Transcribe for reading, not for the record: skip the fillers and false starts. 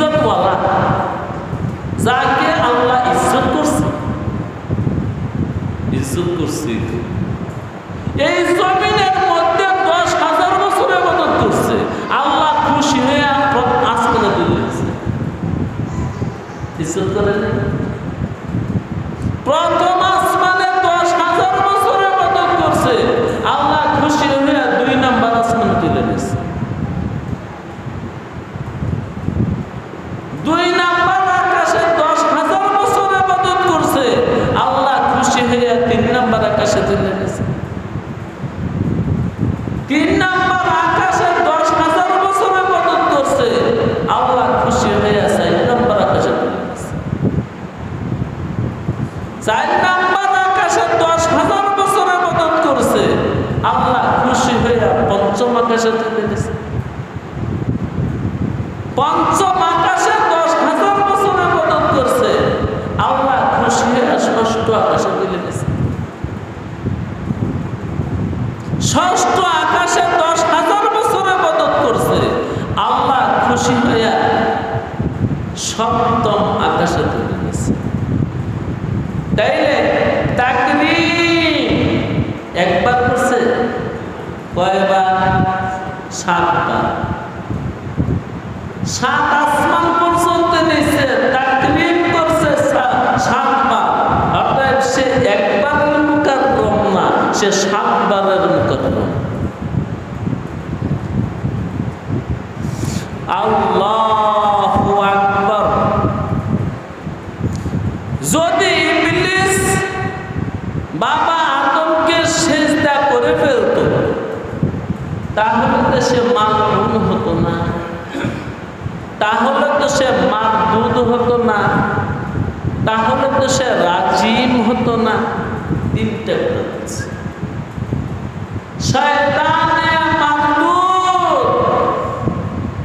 ইজ্জতওয়ালা, যাকে আল্লাহ ইজ্জত করছে, ইজ্জত করছে। এই জমিনের মধ্যে 10,000 বছর ইবাদত করছে, আল্লাহ খুশি হয়ে আসমানে তুলে দিয়েছে। ইজ্জত করে প্রথম আসমানে 10,000 বছর ইবাদত করছে, আল্লাহ খুশি হয়ে 2 নাম্বার আসমানে তুলে দিয়েছে। 2 নাম্বার আকাশে 10,000 বছর ইবাদত করছে, আল্লাহ খুশি হয়ে 3 নাম্বার আকাশে তুলে দিয়েছে। 3 নাম্বার আকাশে 10,000 বছর ইবাদত করছে, আল্লাহ খুশি হয়ে 4 নাম্বার আকাশে তুলে দিয়েছে। 4 নাম্বার আকাশে 10,000 বছর ইবাদত করছে, আল্লাহ খুশি হয়ে 5ম আকাশে তুলে দিয়েছে। 5ম আকাশে 10,000 বছর ইবাদত করছে, আল্লাহ খুশি হয়ে 6ষ্ঠ আকাশে তুলে দিয়েছে। 6ষ্ঠ আকাশে 10,000 বছর ইবাদত করছে, আল্লাহ খুশি হয়ে 7ম আকাশে তুলে দিয়েছে। তাইলে তাকবীর একবার করছে, কয়বার? 7 বার। 7 আসমান পর্যন্ত নিচে তাকবীর করছে 7 বার। অর্থাৎ সে একবারের মুকাররম না, সে 7 বারের মুকাররম। আল্লাহু আকবার। যদি ইবলিস বাবা আদমকে সিজদা করে ফেলতো, তাহলে তো সে মালউন হতো না, তাহলে তো সে মারদুদ হতো না, তাহলে তো সে রাজিম হতো না। 3টা কথা। শয়তান